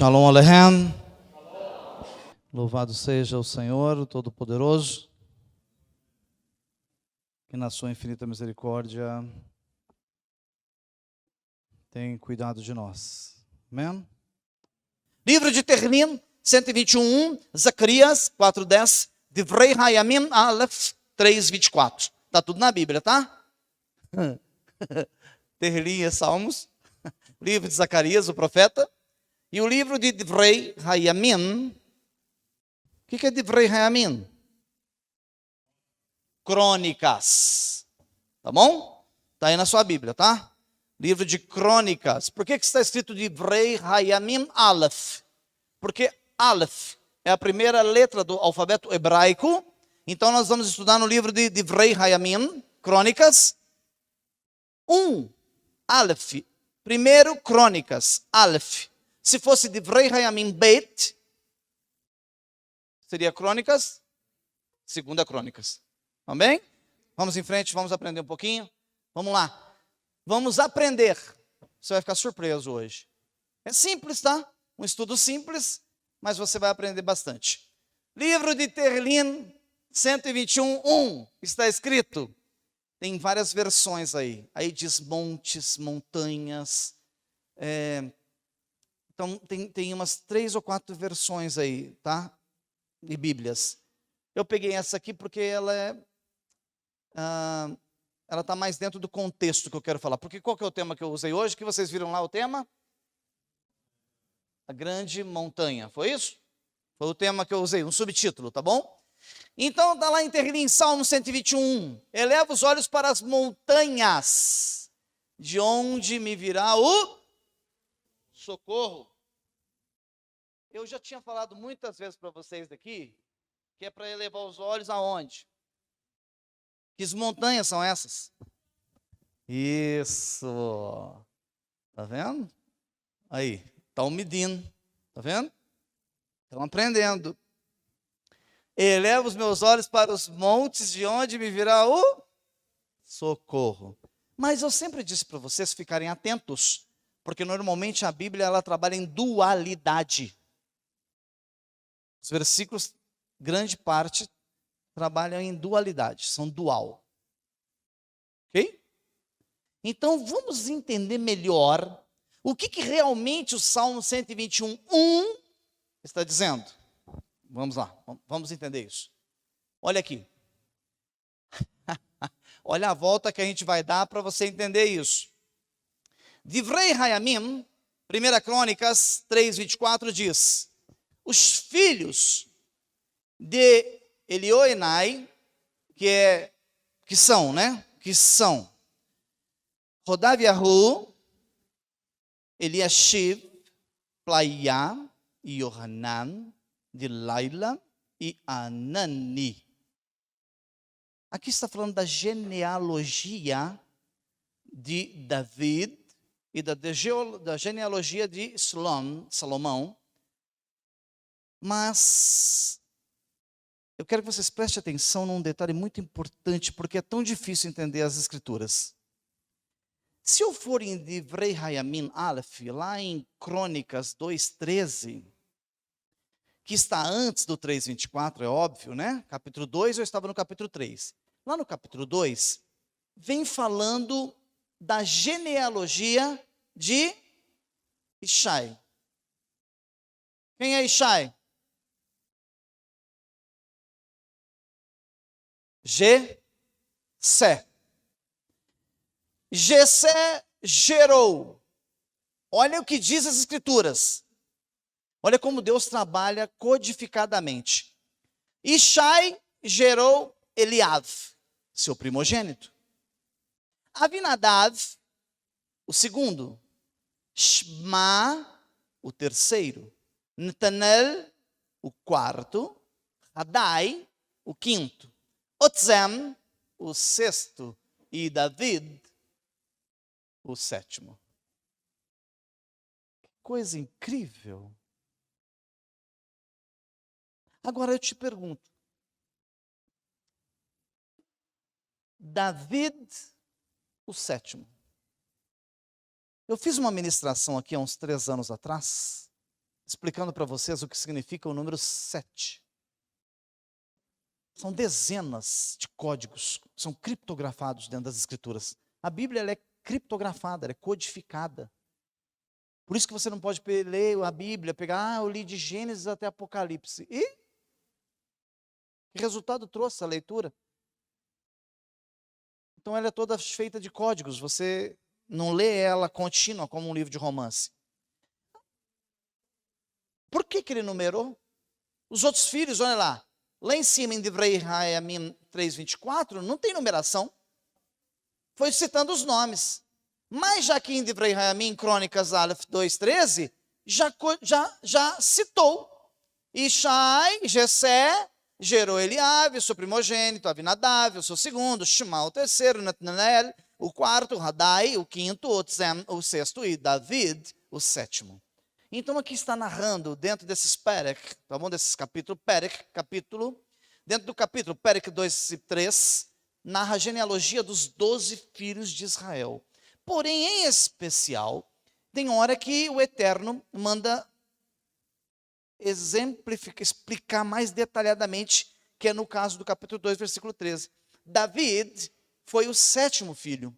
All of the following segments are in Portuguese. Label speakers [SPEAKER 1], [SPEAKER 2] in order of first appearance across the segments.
[SPEAKER 1] Shalom Aleichem. Louvado seja o Senhor, o Todo-Poderoso, que na sua infinita misericórdia tem cuidado de nós. Amém?
[SPEAKER 2] Livro de Tehillim, 121, Zacarias 4:10, Divrei Hayamim Aleph 3:24. Está tudo na Bíblia, tá? Tehillim é Salmos, livro de Zacarias, o profeta, e o livro de Divrei Hayamim. O que é Divrei Hayamim? Crônicas. Tá bom? Está aí na sua Bíblia, tá? Livro de Crônicas. Por que está escrito Divrei Hayamim Aleph? Porque Aleph é a primeira letra do alfabeto hebraico. Então nós vamos estudar no livro de Divrei Hayamim, Crônicas. Aleph. Primeiro, Crônicas. Aleph. Se fosse Divrei Hayamim Beit, seria Crônicas. Segunda Crônicas. Amém? Vamos em frente, vamos aprender um pouquinho. Vamos lá. Vamos aprender. Você vai ficar surpreso hoje. É simples, tá? Um estudo simples, mas você vai aprender bastante. Livro de Tehillim, 121, está escrito. Tem várias versões aí. Aí diz montes, montanhas. Então, tem umas 3 ou 4 versões aí, tá? De Bíblias. Eu peguei essa aqui porque ela está mais dentro do contexto que eu quero falar. Porque qual que é o tema que eu usei hoje? Que vocês viram lá o tema? A grande montanha. Foi isso? Foi o tema que eu usei, um subtítulo, tá bom? Então, está lá em Tehillim, Salmo 121. Eleva os olhos para as montanhas, de onde me virá o socorro. Eu já tinha falado muitas vezes para vocês daqui, que é para elevar os olhos aonde? Que montanhas são essas? Isso. Tá vendo? Aí, estão medindo. Tá vendo? Estão aprendendo. Eleva os meus olhos para os montes, de onde me virá o socorro. Mas eu sempre disse para vocês ficarem atentos, porque normalmente a Bíblia ela trabalha em dualidade. Os versículos, grande parte, trabalham em dualidade, são dual. Ok? Então vamos entender melhor o que realmente o Salmo 121, está dizendo. Vamos lá, vamos entender isso. Olha aqui. Olha a volta que a gente vai dar para você entender isso. Divrei Hayamim, 1 Crônicas 3:24 diz: os filhos de Elioenai, que são Rodaviahu, Eliashib, Plaiá, Yohanan, de Laila e Anani. Aqui está falando da genealogia de David e da genealogia de Salomão. Mas eu quero que vocês prestem atenção num detalhe muito importante, porque é tão difícil entender as escrituras. Se eu for em Divrei Hayamim Aleph, lá em Crônicas 2:13, que está antes do 3:24, é óbvio, né? Capítulo 2, eu estava no capítulo 3. Lá no capítulo 2, vem falando da genealogia de Ishai. Quem é Ishai? Jessé. Jessé gerou. Olha o que diz as escrituras. Olha como Deus trabalha codificadamente. Ishai gerou Eliav, seu primogênito. Abinadab, o segundo. Shma, o terceiro. Netanel, o quarto. Hadai, o quinto. Otzem, o sexto. E David, o sétimo. Que coisa incrível. Agora eu te pergunto, David, o sétimo. Eu fiz uma ministração aqui há uns 3 anos atrás, explicando para vocês o que significa o número 7. São dezenas de códigos, são criptografados dentro das Escrituras. A Bíblia ela é criptografada, ela é codificada. Por isso que você não pode ler a Bíblia, pegar, eu li de Gênesis até Apocalipse. E que resultado trouxe a leitura? Então ela é toda feita de códigos, você não lê ela contínua como um livro de romance. Por que ele numerou? Os outros filhos, olha lá em cima em Divrei Hayamim 3:24, não tem numeração. Foi citando os nomes. Mas já que em Divrei Hayamim, Crônicas Aleph 2:13, já citou. Ishai, Jessé, gerou Eliabe, o seu primogênito, Avinadav, o seu segundo, Shimá, o terceiro, Netanael, o quarto, Radai, o quinto, Otzem, o sexto, e David, o sétimo. Então aqui está narrando, dentro desses Perek, tá bom? Desses capítulos, Perek, dentro do capítulo Perek 2 e 3, narra a genealogia dos 12 filhos de Israel. Porém, em especial, tem hora que o Eterno manda explicar mais detalhadamente, que é no caso do capítulo 2, versículo 13. David foi o sétimo filho.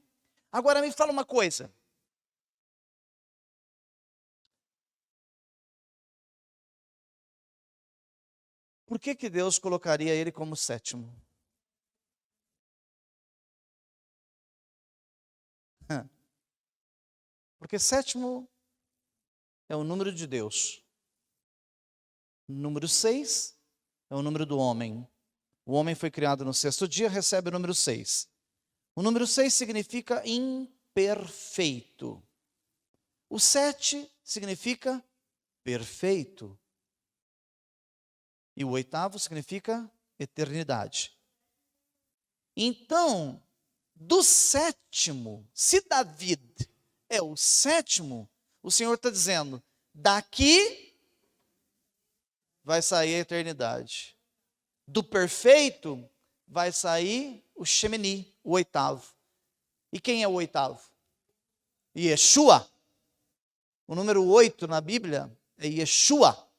[SPEAKER 2] Agora me fala uma coisa. Por que Deus colocaria ele como sétimo? Porque sétimo é o número de Deus. Número 6 é o número do homem. O homem foi criado no sexto dia, recebe o número 6. O número 6 significa imperfeito. O 7 significa perfeito. E o 8º significa eternidade. Então, do sétimo, se David é o sétimo, o Senhor está dizendo, daqui vai sair a eternidade. Do perfeito vai sair o Shemini, o 8º. E quem é o 8º? Yeshua. O número 8 na Bíblia é Yeshua.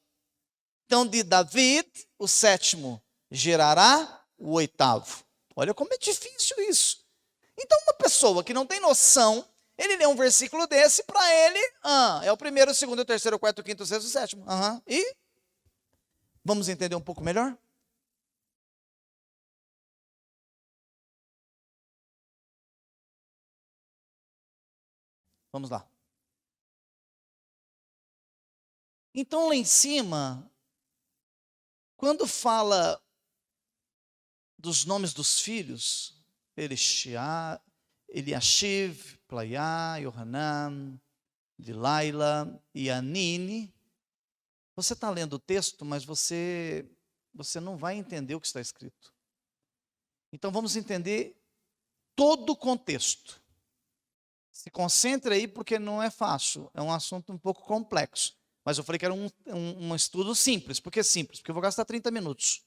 [SPEAKER 2] Então, de David, o sétimo, gerará o 8º. Olha como é difícil isso. Então, uma pessoa que não tem noção, ele lê um versículo desse, para ele, é o primeiro, o segundo, o terceiro, o quarto, o quinto, o sexto, o sétimo. E vamos entender um pouco melhor? Vamos lá. Então, lá em cima, quando fala dos nomes dos filhos, Eliashiv, Plaiá, Yohanan, Dilaila e Anine, você está lendo o texto, mas você não vai entender o que está escrito. Então vamos entender todo o contexto. Se concentre aí, porque não é fácil, é um assunto um pouco complexo. Mas eu falei que era um estudo simples. Por que simples? Porque eu vou gastar 30 minutos.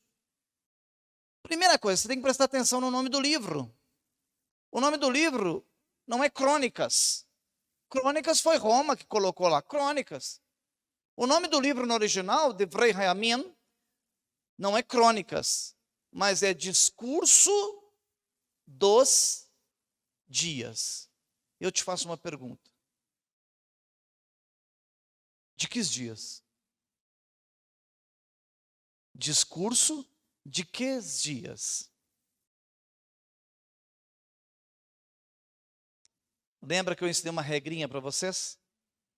[SPEAKER 2] Primeira coisa, você tem que prestar atenção no nome do livro. O nome do livro não é Crônicas. Crônicas foi Roma que colocou lá, Crônicas. O nome do livro no original, Divrei Hayamim, não é Crônicas, mas é Discurso dos Dias. Eu te faço uma pergunta. De que dias? Discurso de que dias? Lembra que eu ensinei uma regrinha para vocês?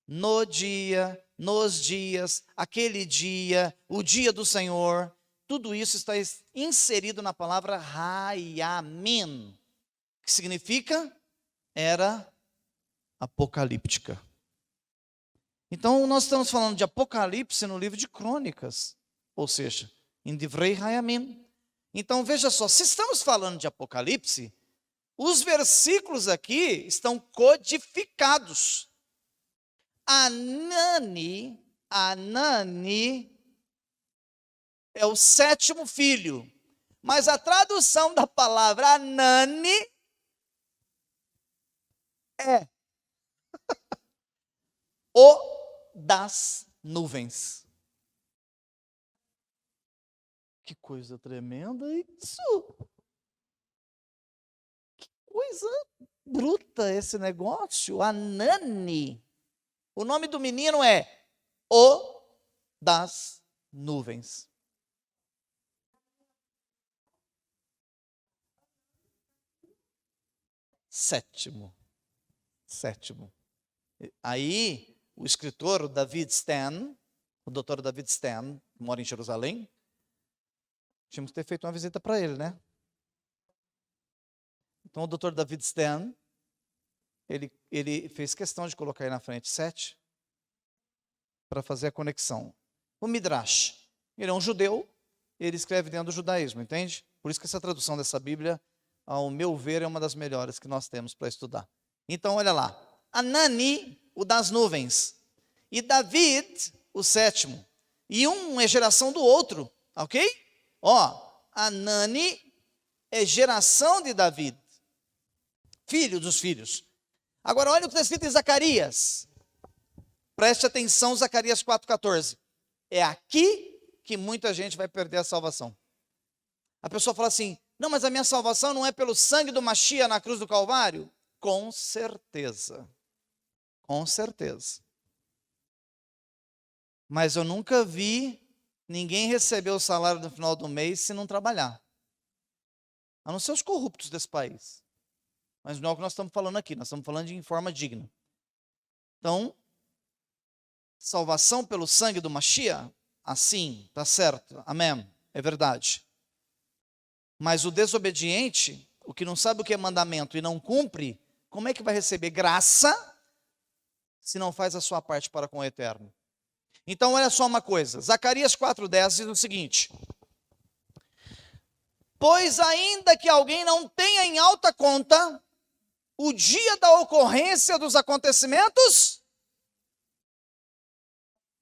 [SPEAKER 2] No dia, nos dias, aquele dia, o dia do Senhor, tudo isso está inserido na palavra Hayamim, que significa era apocalíptica. Então, nós estamos falando de Apocalipse no livro de Crônicas, ou seja, em Divrei Hayamim. Então, veja só, se estamos falando de Apocalipse, os versículos aqui estão codificados. Anani é o sétimo filho, mas a tradução da palavra Anani é o das nuvens. Que coisa tremenda isso! Que coisa bruta esse negócio. Anani. O nome do menino é O das Nuvens. Sétimo. Aí, o escritor David Stan, o doutor David Stan, que mora em Jerusalém, tínhamos que ter feito uma visita para ele, né? Então, o doutor David Stan, ele fez questão de colocar aí na frente 7, para fazer a conexão. O Midrash, ele é um judeu, ele escreve dentro do judaísmo, entende? Por isso que essa tradução dessa Bíblia, ao meu ver, é uma das melhores que nós temos para estudar. Então, olha lá. Anani, o das nuvens. E David, o sétimo. E um é geração do outro, ok? Ó, Anani é geração de David. Filho dos filhos. Agora, olha o que está escrito em Zacarias. Preste atenção, Zacarias 4,14. É aqui que muita gente vai perder a salvação. A pessoa fala assim, não, mas a minha salvação não é pelo sangue do Mashiach na cruz do Calvário? Com certeza. Com certeza. Mas eu nunca vi ninguém receber o salário no final do mês se não trabalhar. A não ser os corruptos desse país. Mas não é o que nós estamos falando aqui, nós estamos falando de em forma digna. Então, salvação pelo sangue do Mashiach? Assim, tá certo, amém, é verdade. Mas o desobediente, o que não sabe o que é mandamento e não cumpre, como é que vai receber graça se não faz a sua parte para com o eterno? Então, olha só uma coisa, Zacarias 4,10 diz o seguinte: pois ainda que alguém não tenha em alta conta o dia da ocorrência dos acontecimentos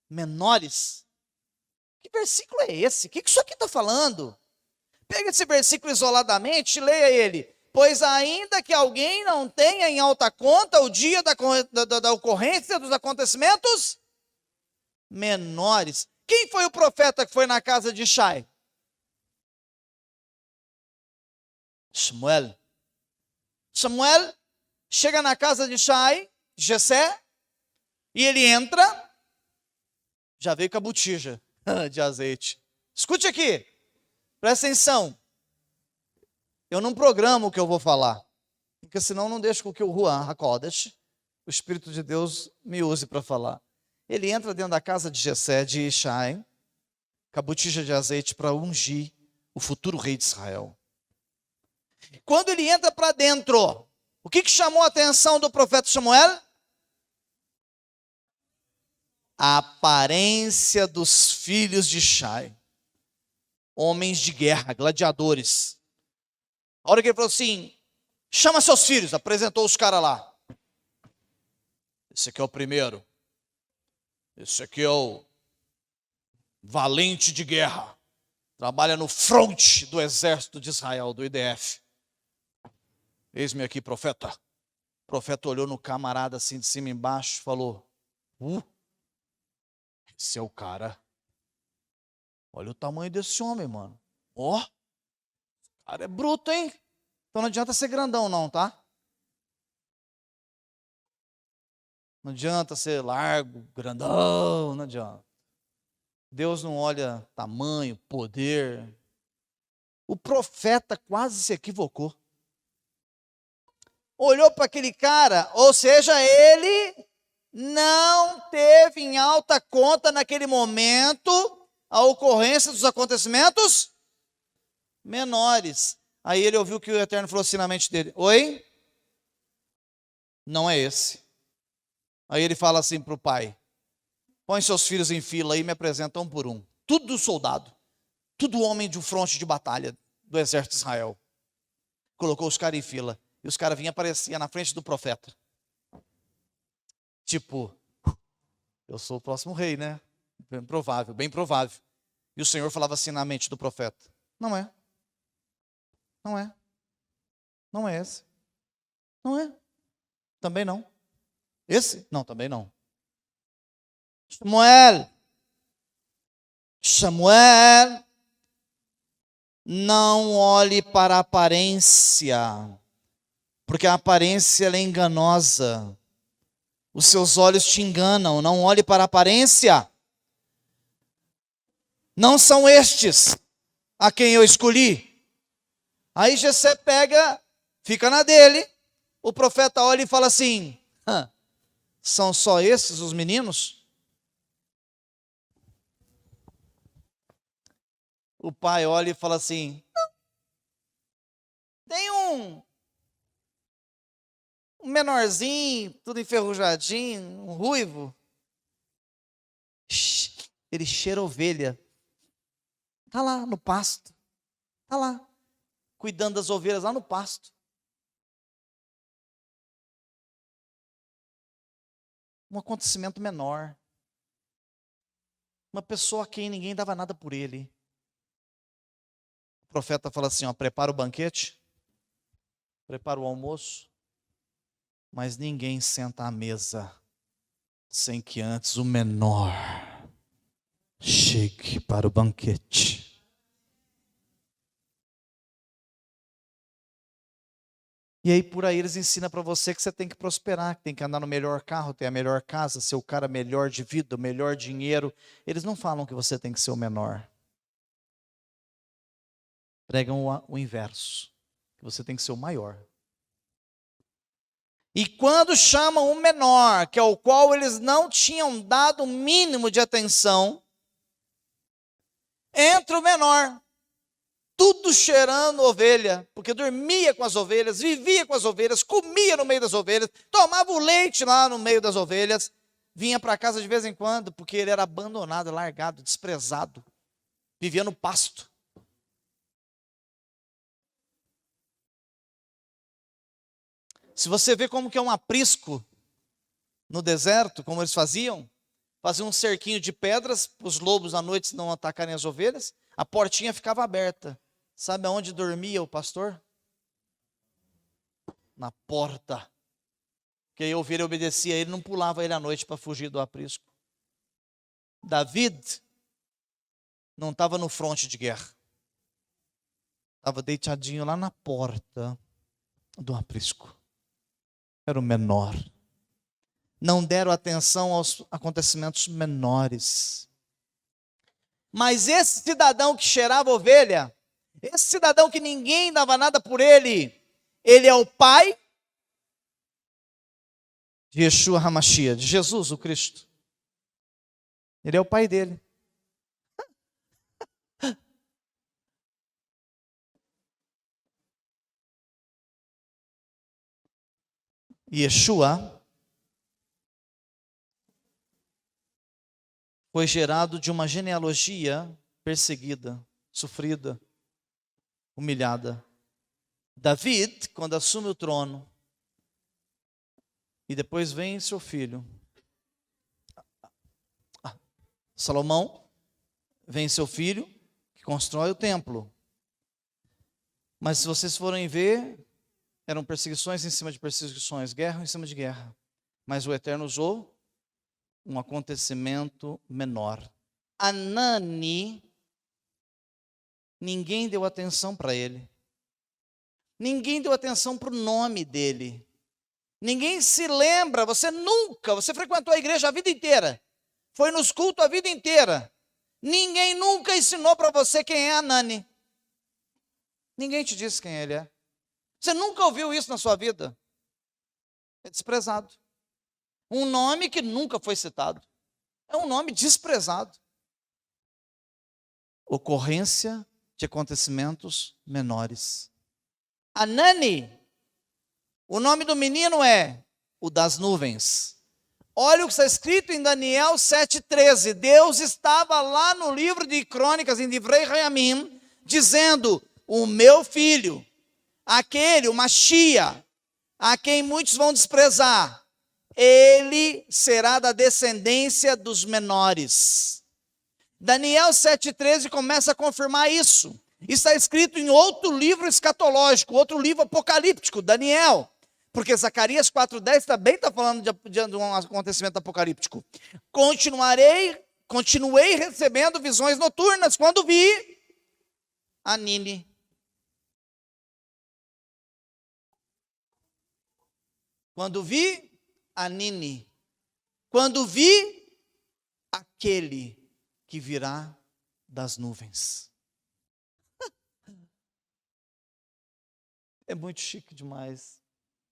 [SPEAKER 2] menores. Que versículo é esse? O que isso aqui está falando? Pega esse versículo isoladamente e leia ele. Pois ainda que alguém não tenha em alta conta o dia da ocorrência dos acontecimentos menores. Quem foi o profeta que foi na casa de Shai? Samuel. Samuel chega na casa de Shai, Jessé, e ele entra, já veio com a botija de azeite. Escute aqui, presta atenção. Eu não programo o que eu vou falar, porque senão não deixo com que o Ruach HaKodesh, o Espírito de Deus, me use para falar. Ele entra dentro da casa de Jessé, de Shai, com a botija de azeite para ungir o futuro rei de Israel. Quando ele entra para dentro, o que chamou a atenção do profeta Samuel? A aparência dos filhos de Shai. Homens de guerra, gladiadores. A hora que ele falou assim, chama seus filhos, apresentou os caras lá. Esse aqui é o primeiro. Esse aqui é o valente de guerra. Trabalha no fronte do exército de Israel, do IDF. Eis-me aqui, profeta. O profeta olhou no camarada assim de cima e embaixo, falou, esse é o cara. Olha o tamanho desse homem, mano. Ó, o cara é bruto, hein? Então não adianta ser grandão não, tá? Não adianta ser largo, grandão, não adianta. Deus não olha tamanho, poder. O profeta quase se equivocou. Olhou para aquele cara, ou seja, ele não teve em alta conta naquele momento a ocorrência dos acontecimentos menores. Aí ele ouviu que o Eterno falou assim na mente dele, oi? Não é esse. Aí ele fala assim para o pai, põe seus filhos em fila aí e me apresenta um por um. Tudo soldado, tudo homem de um fronte de batalha do exército de Israel. Colocou os caras em fila. E os caras vinham e apareciam na frente do profeta. Tipo, eu sou o próximo rei, né? Bem provável, bem provável. E o Senhor falava assim na mente do profeta. Não é. Não é. Não é esse. Não é. Também não. Esse? Não, também não. Samuel, não olhe para a aparência, porque a aparência ela é enganosa. Os seus olhos te enganam. Não olhe para a aparência. Não são estes a quem eu escolhi. Aí Jessé pega, fica na dele. O profeta olha e fala assim: são só esses os meninos? O pai olha e fala assim: não. Tem um menorzinho, tudo enferrujadinho, um ruivo. Ele cheira ovelha. Está lá no pasto. Está lá, cuidando das ovelhas lá no pasto. Um acontecimento menor. Uma pessoa a quem ninguém dava nada por ele. O profeta fala assim: ó, prepara o banquete, prepara o almoço, mas ninguém senta à mesa sem que antes o menor chegue para o banquete. E aí por aí eles ensinam para você que você tem que prosperar, que tem que andar no melhor carro, ter a melhor casa, ser o cara melhor de vida, o melhor dinheiro. Eles não falam que você tem que ser o menor. Pregam o inverso, que você tem que ser o maior. E quando chamam o menor, que é o qual eles não tinham dado o mínimo de atenção, entra o menor, tudo cheirando ovelha, porque dormia com as ovelhas, vivia com as ovelhas, comia no meio das ovelhas, tomava o leite lá no meio das ovelhas, vinha para casa de vez em quando, porque ele era abandonado, largado, desprezado, vivia no pasto. Se você vê como que é um aprisco no deserto, como eles faziam um cerquinho de pedras, para os lobos à noite não atacarem as ovelhas, a portinha ficava aberta. Sabe aonde dormia o pastor? Na porta. Porque aí a ovelha obedecia a ele, não pulava ele à noite para fugir do aprisco. David não estava no fronte de guerra. Estava deitadinho lá na porta do aprisco. Era o menor. Não deram atenção aos acontecimentos menores. Mas esse cidadão que cheirava ovelha, esse cidadão que ninguém dava nada por ele, ele é o pai de Yeshua HaMashiach, de Jesus, o Cristo. Ele é o pai dele. Yeshua foi gerado de uma genealogia perseguida, sofrida, humilhada. David, quando assume o trono, e depois vem seu filho, Salomão, vem seu filho, que constrói o templo. Mas se vocês forem ver, eram perseguições em cima de perseguições, guerra em cima de guerra. Mas o Eterno usou um acontecimento menor. Anani, ninguém deu atenção para ele. Ninguém deu atenção para o nome dele. Ninguém se lembra, você frequentou a igreja a vida inteira. Foi nos cultos a vida inteira. Ninguém nunca ensinou para você quem é Anani. Ninguém te disse quem ele é. Você nunca ouviu isso na sua vida. É desprezado. Um nome que nunca foi citado. É um nome desprezado. Ocorrência de acontecimentos menores. Anani, o nome do menino é o das nuvens. Olha o que está escrito em Daniel 7,13. Deus estava lá no livro de Crônicas, em Divrei Hayamim, dizendo: o meu filho, aquele, o Mashiach, a quem muitos vão desprezar, ele será da descendência dos menores. Daniel 7,13 começa a confirmar isso. Está escrito em outro livro escatológico, outro livro apocalíptico, Daniel. Porque Zacarias 4,10 também está falando de um acontecimento apocalíptico. Continuei recebendo visões noturnas quando vi a Nini. Quando vi a Nini. Quando vi aquele que virá das nuvens. É muito chique demais.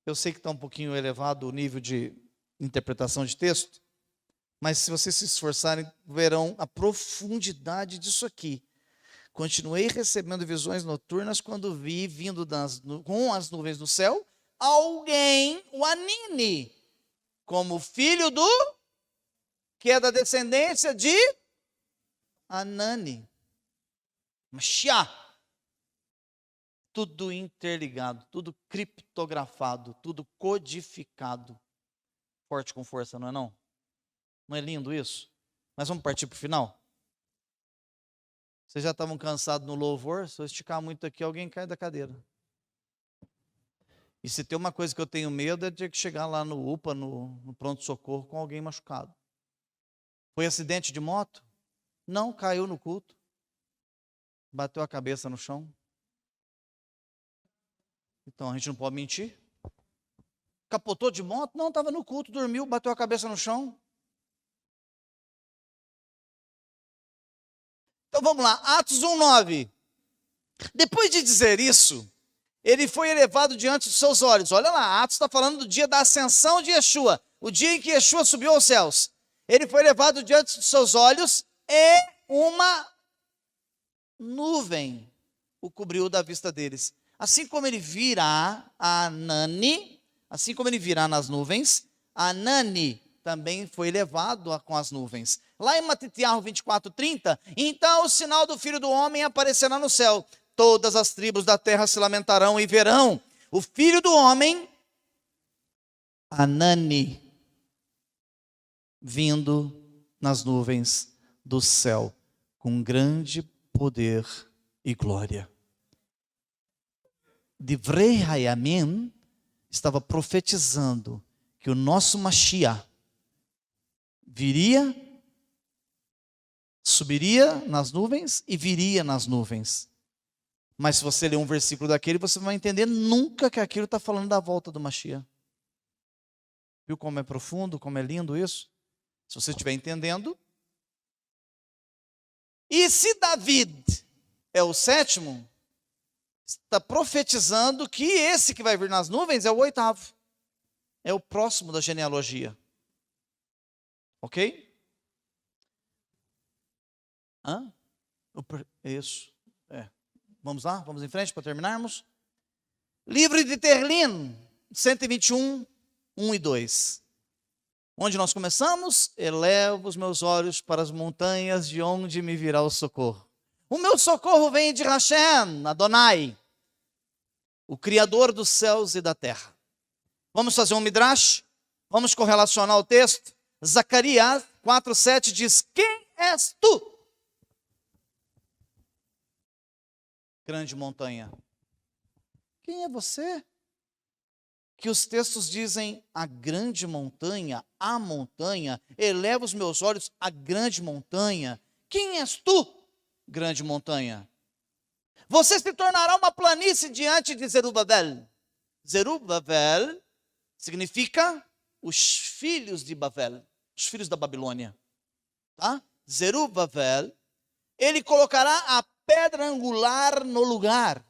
[SPEAKER 2] Eu sei que está um pouquinho elevado o nível de interpretação de texto, mas se vocês se esforçarem, verão a profundidade disso aqui. Continuei recebendo visões noturnas quando vi, vindo com as nuvens do céu, alguém, o Anini, como filho que é da descendência de Anani. Mashiach. Tudo interligado, tudo criptografado, tudo codificado. Forte com força, não é não? Não é lindo isso? Mas vamos partir para o final? Vocês já estavam cansados no louvor? Se eu esticar muito aqui, alguém cai da cadeira. E se tem uma coisa que eu tenho medo é de chegar lá no UPA, no pronto-socorro, com alguém machucado. Foi acidente de moto? Não, caiu no culto. Bateu a cabeça no chão. Então a gente não pode mentir. Capotou de moto? Não, estava no culto, dormiu, bateu a cabeça no chão. Então vamos lá, Atos 1:9. Depois de dizer isso, ele foi elevado diante dos seus olhos. Olha lá, Atos está falando do dia da ascensão de Yeshua, o dia em que Yeshua subiu aos céus. Ele foi elevado diante dos seus olhos e uma nuvem o cobriu da vista deles. Assim como ele virá a Anani, assim como ele virá nas nuvens, Anani também foi levado com as nuvens. Lá em Matitiahu 24:30, então o sinal do Filho do Homem aparecerá no céu. Todas as tribos da terra se lamentarão e verão o Filho do Homem, Anani, vindo nas nuvens do céu, com grande poder e glória. Divrei Hayamim estava profetizando que o nosso Mashiach viria, subiria nas nuvens e viria nas nuvens. Mas se você ler um versículo daquele, você não vai entender nunca que aquilo está falando da volta do Mashiach. Viu como é profundo, como é lindo isso? Se você estiver entendendo. E se David é o sétimo, está profetizando que esse que vai vir nas nuvens é o oitavo. É o próximo da genealogia. Ok? Isso. Vamos lá? Vamos em frente para terminarmos? Livro de Terlim, 121, 1 e 2. Onde nós começamos? Elevo os meus olhos para as montanhas, de onde me virá o socorro. O meu socorro vem de Hashem, Adonai, o Criador dos céus e da terra. Vamos fazer um midrash? Vamos correlacionar o texto? Zacarias 4:7 diz: quem és tu? Grande montanha. Quem é você? Que os textos dizem a grande montanha, a montanha, eleva os meus olhos à grande montanha. Quem és tu, grande montanha? Você se tornará uma planície diante de Zerubabel. Zerubabel significa os filhos de Babel, os filhos da Babilônia. Tá? Zerubabel, ele colocará a pedra angular no lugar.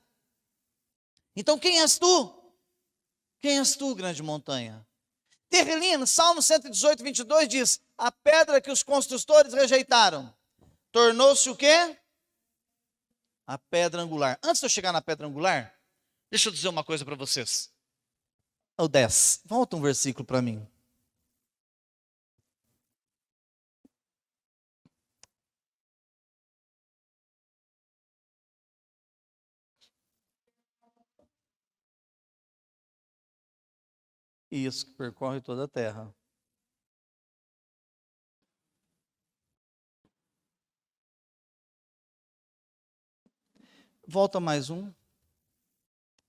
[SPEAKER 2] Então quem és tu? Quem és tu, grande montanha? Terlim, Salmo 118:22 diz: a pedra que os construtores rejeitaram tornou-se o quê? A pedra angular. Antes de eu chegar na pedra angular, deixa eu dizer uma coisa para vocês. O 10. Volta um versículo para mim. Isso, que percorre toda a terra. Volta mais um.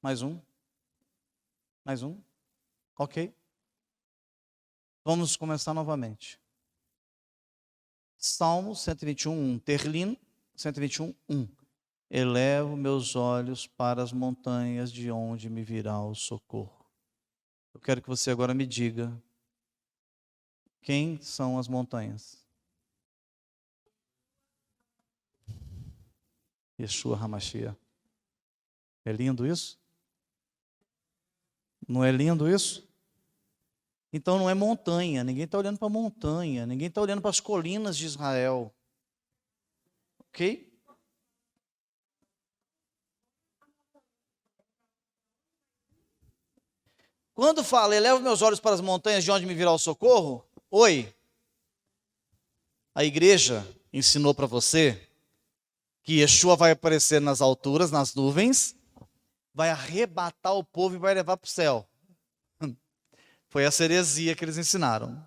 [SPEAKER 2] Mais um. Mais um. Ok? Vamos começar novamente. Salmo 121, Terlim 121, 1. Elevo meus olhos para as montanhas, de onde me virá o socorro. Eu quero que você agora me diga, quem são as montanhas? Yeshua HaMashiach. É lindo isso? Não é lindo isso? Então não é montanha, ninguém está olhando para a montanha, ninguém está olhando para as colinas de Israel. Ok? Quando fala, elevo meus olhos para as montanhas, de onde me virá o socorro? Oi, a igreja ensinou para você que Yeshua vai aparecer nas alturas, nas nuvens, vai arrebatar o povo e vai levar para o céu. Foi essa heresia que eles ensinaram.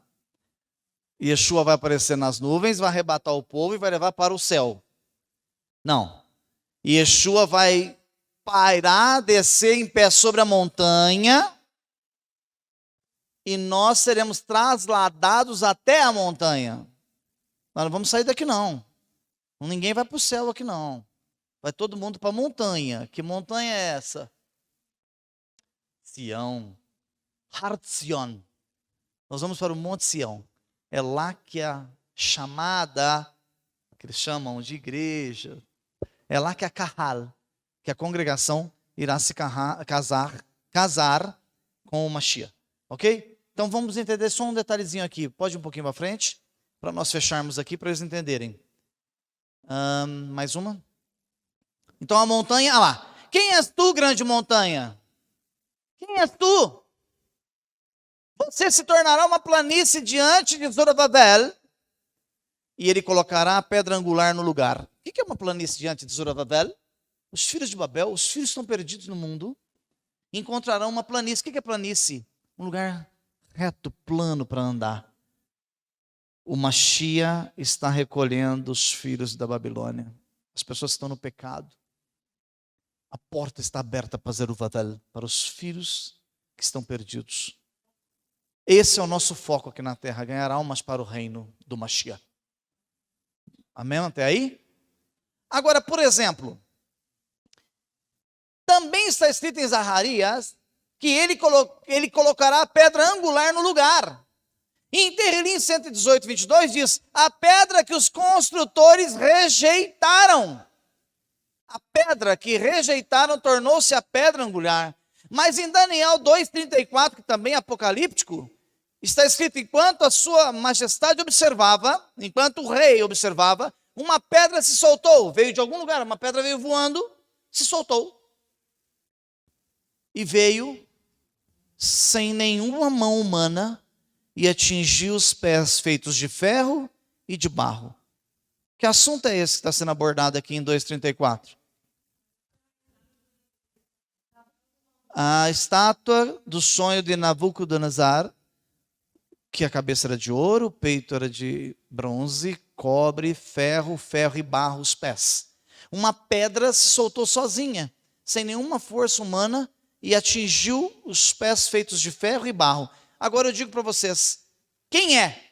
[SPEAKER 2] Yeshua vai aparecer nas nuvens, vai arrebatar o povo e vai levar para o céu. Não. Yeshua vai pairar, descer em pé sobre a montanha, e nós seremos trasladados até a montanha. Nós não vamos sair daqui não. Ninguém vai para o céu aqui não. Vai todo mundo para a montanha. Que montanha é essa? Sião. Har Zion. Nós vamos para o Monte Sião. É lá que a chamada, que eles chamam de igreja, é lá que a Kahal, que a congregação irá se casar com o Mashiach. Ok? Então vamos entender só um detalhezinho aqui. Pode ir um pouquinho para frente, para nós fecharmos aqui, para eles entenderem. Mais uma. Então a montanha, olha lá. Quem és tu, grande montanha? Quem és tu? Você se tornará uma planície diante de Zorobabel, e ele colocará a pedra angular no lugar. O que é uma planície diante de Zorobabel? Os filhos de Babel, os filhos estão perdidos no mundo, encontrarão uma planície. O que é planície? Um lugar reto, plano para andar. O Mashiach está recolhendo os filhos da Babilônia. As pessoas estão no pecado. A porta está aberta para Zerubabel, para os filhos que estão perdidos. Esse é o nosso foco aqui na terra, ganhar almas para o reino do Mashiach. Amém até aí? Agora, por exemplo, também está escrito em Zacarias que ele colocará a pedra angular no lugar. E em Terlim 118, 22 diz, a pedra que os construtores rejeitaram. A pedra que rejeitaram tornou-se a pedra angular. Mas em Daniel 2,34, que também é apocalíptico, está escrito, enquanto a sua majestade observava, enquanto o rei observava, uma pedra se soltou, veio de algum lugar, uma pedra veio voando, se soltou. E veio sem nenhuma mão humana e atingiu os pés feitos de ferro e de barro. Que assunto é esse que está sendo abordado aqui em 2,34? A estátua do sonho de Nabucodonosor, que a cabeça era de ouro, o peito era de bronze, cobre, ferro e barro os pés. Uma pedra se soltou sozinha, sem nenhuma força humana, e atingiu os pés feitos de ferro e barro. Agora eu digo para vocês, quem é?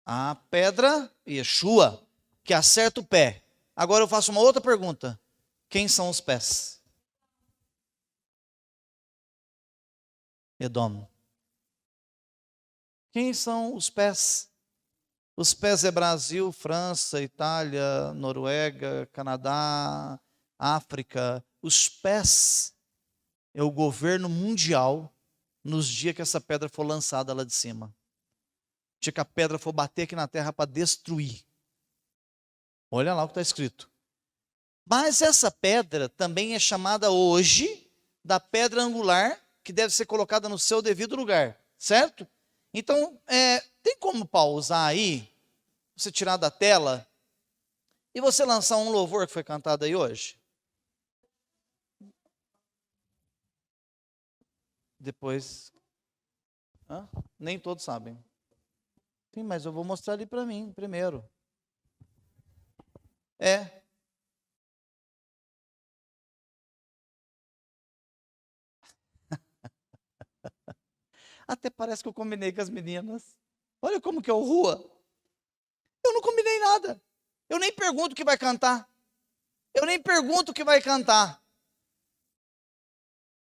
[SPEAKER 2] A pedra Yeshua, que acerta o pé. Agora eu faço uma outra pergunta. Quem são os pés? Edom. Quem são os pés? Os pés é Brasil, França, Itália, Noruega, Canadá, África. Os pés é o governo mundial nos dias que essa pedra for lançada lá de cima. No dia que a pedra for bater aqui na terra para destruir. Olha lá o que está escrito. Mas essa pedra também é chamada hoje da pedra angular, que deve ser colocada no seu devido lugar, certo? Então, tem como pausar aí, você tirar da tela, e você lançar um louvor que foi cantado aí hoje? Depois, nem todos sabem. Sim, mas eu vou mostrar ali para mim primeiro. Até parece que eu combinei com as meninas. Olha como que é o rua. Eu não combinei nada. Eu nem pergunto o que vai cantar. Eu nem pergunto o que vai cantar.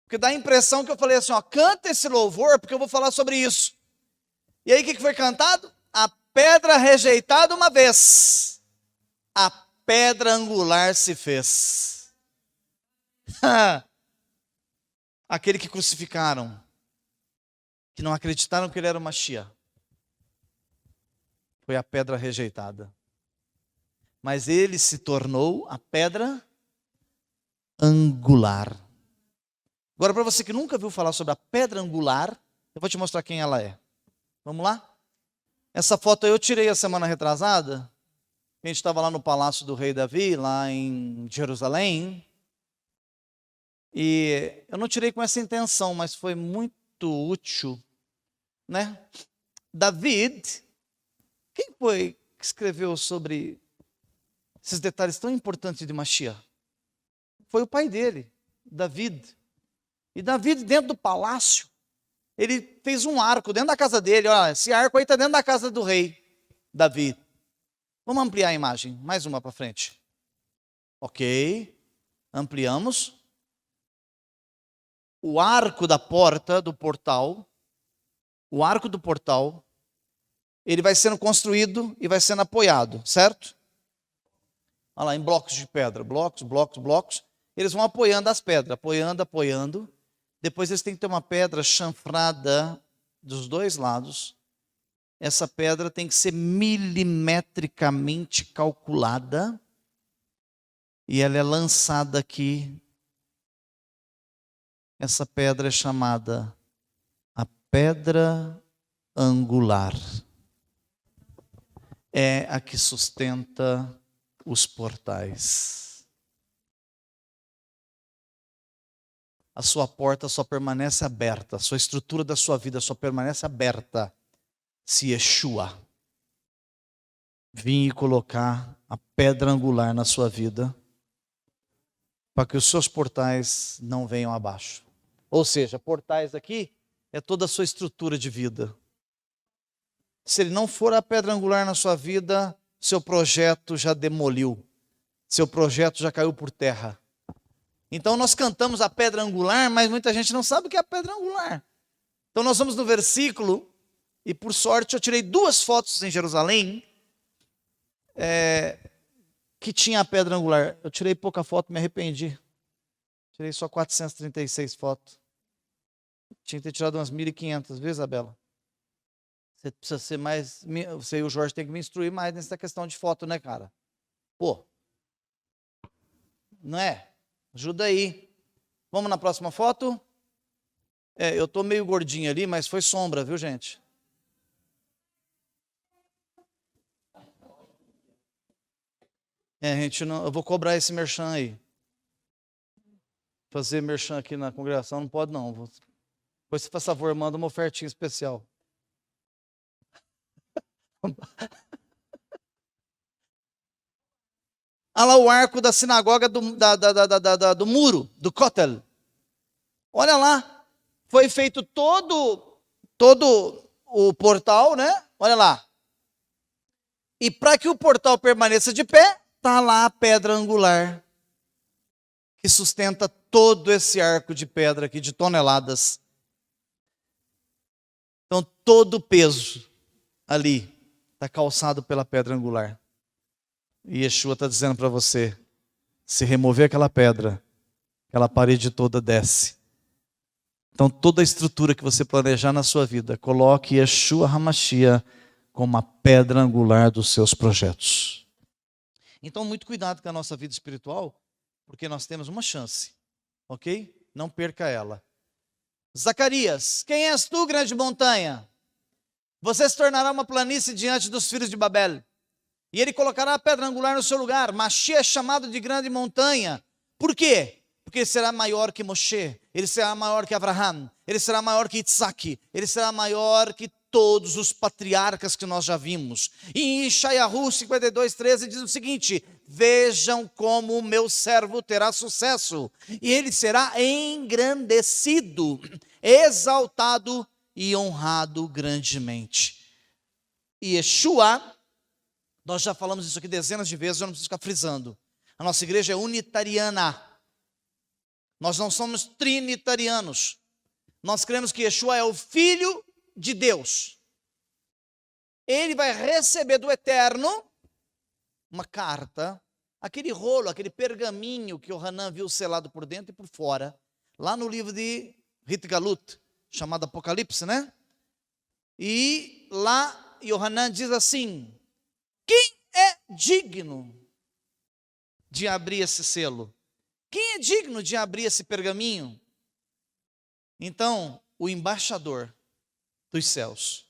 [SPEAKER 2] Porque dá a impressão que eu falei assim, ó, canta esse louvor, porque eu vou falar sobre isso. E aí o que foi cantado? A pedra rejeitada uma vez, a pedra angular se fez. Aquele que crucificaram, que não acreditaram que ele era o Mashiach, foi a pedra rejeitada. Mas ele se tornou a pedra angular. Agora, para você que nunca viu falar sobre a pedra angular, eu vou te mostrar quem ela é. Vamos lá? Essa foto eu tirei a semana retrasada. A gente estava lá no Palácio do Rei Davi, lá em Jerusalém. E eu não tirei com essa intenção, mas foi muito útil, né? David, quem foi que escreveu sobre esses detalhes tão importantes de Mashiach? Foi o pai dele, David. E David, dentro do palácio, ele fez um arco dentro da casa dele. Olha, esse arco aí está dentro da casa do rei Davi. Vamos ampliar a imagem, mais uma para frente. Ok, ampliamos. O arco da porta, do portal, o arco do portal, ele vai sendo construído e vai sendo apoiado, certo? Olha lá, em blocos de pedra, blocos. Eles vão apoiando as pedras, apoiando. Depois eles têm que ter uma pedra chanfrada dos dois lados. Essa pedra tem que ser milimetricamente calculada. E ela é lançada aqui. Essa pedra é chamada a pedra angular. É a que sustenta os portais. A sua porta só permanece aberta, a sua estrutura da sua vida só permanece aberta se Yeshua vir e colocar a pedra angular na sua vida, para que os seus portais não venham abaixo. Ou seja, portais aqui é toda a sua estrutura de vida. Se ele não for a pedra angular na sua vida, seu projeto já demoliu, seu projeto já caiu por terra. Então nós cantamos a pedra angular, mas muita gente não sabe o que é a pedra angular. Então nós vamos no versículo, e por sorte eu tirei 2 fotos em Jerusalém, que tinha a pedra angular. Eu tirei pouca foto, me arrependi. Tirei só 436 fotos. Tinha que ter tirado umas 1.500, viu, Isabela? Você precisa ser mais... Você e o Jorge tem que me instruir mais nessa questão de foto, né, cara? Pô. Não é? Ajuda aí. Vamos na próxima foto? Eu estou meio gordinho ali, mas foi sombra, viu, gente? Gente, eu vou cobrar esse merchan aí. Fazer merchan aqui na congregação não pode, não. Depois, se faz favor, manda uma ofertinha especial. Olha lá o arco da sinagoga do muro, do Kotel. Olha lá, foi feito todo o portal, né? Olha lá. E para que o portal permaneça de pé, está lá a pedra angular, que sustenta todo esse arco de pedra aqui, de toneladas. Então, todo o peso ali está calçado pela pedra angular. E Yeshua está dizendo para você, se remover aquela pedra, aquela parede toda desce. Então toda a estrutura que você planejar na sua vida, coloque Yeshua HaMashiach como a pedra angular dos seus projetos. Então muito cuidado com a nossa vida espiritual, porque nós temos uma chance, ok? Não perca ela. Zacarias, quem és tu, grande montanha? Você se tornará uma planície diante dos filhos de Babel. E ele colocará a pedra angular no seu lugar. Mashiach é chamado de grande montanha. Por quê? Porque ele será maior que Moshe, ele será maior que Abraham, ele será maior que Isaac, ele será maior que todos os patriarcas que nós já vimos. E em Ishayahu 52:13 diz o seguinte: vejam como o meu servo terá sucesso, e ele será engrandecido, exaltado e honrado grandemente. E Yeshua, nós já falamos isso aqui dezenas de vezes, eu não preciso ficar frisando. A nossa igreja é unitariana. Nós não somos trinitarianos. Nós cremos que Yeshua é o Filho de Deus. Ele vai receber do Eterno uma carta, aquele rolo, aquele pergaminho que o Hanan viu selado por dentro e por fora, lá no livro de Rit-Galut, chamado Apocalipse, né? E lá Yohanan diz assim: quem é digno de abrir esse selo? Quem é digno de abrir esse pergaminho? Então, o embaixador dos céus,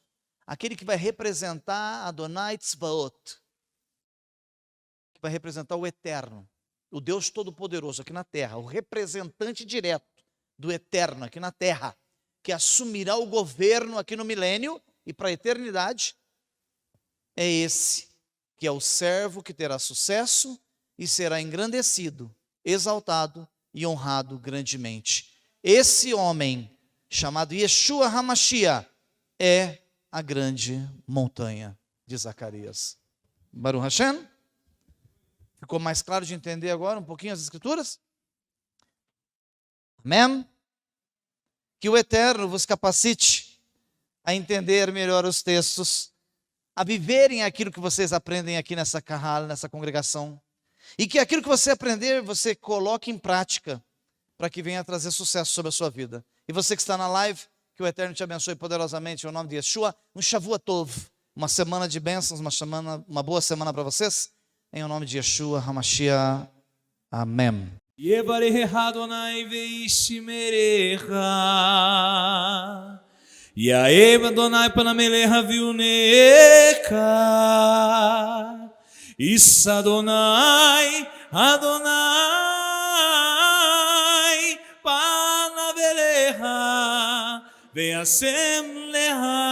[SPEAKER 2] aquele que vai representar Adonai Tzvaot, que vai representar o Eterno, o Deus Todo-Poderoso aqui na terra, o representante direto do Eterno aqui na terra, que assumirá o governo aqui no milênio e para a eternidade, é esse, que é o servo que terá sucesso e será engrandecido, exaltado e honrado grandemente. Esse homem, chamado Yeshua HaMashiach, é a grande montanha de Zacarias. Baruch Hashem? Ficou mais claro de entender agora um pouquinho as Escrituras? Amém? Que o Eterno vos capacite a entender melhor os textos, a viverem aquilo que vocês aprendem aqui nessa carral, nessa congregação, e que aquilo que você aprender, você coloque em prática, para que venha trazer sucesso sobre a sua vida. E você que está na live, que o Eterno te abençoe poderosamente, em nome de Yeshua, um Shavua Tov, uma semana de bênçãos, uma boa semana para vocês, em nome de Yeshua HaMashiach. Amém.
[SPEAKER 3] יברך אדוני וישמרך, יאהב אדוני פניו אליך ויונק, יישא אדוני פניו אליך וישם לך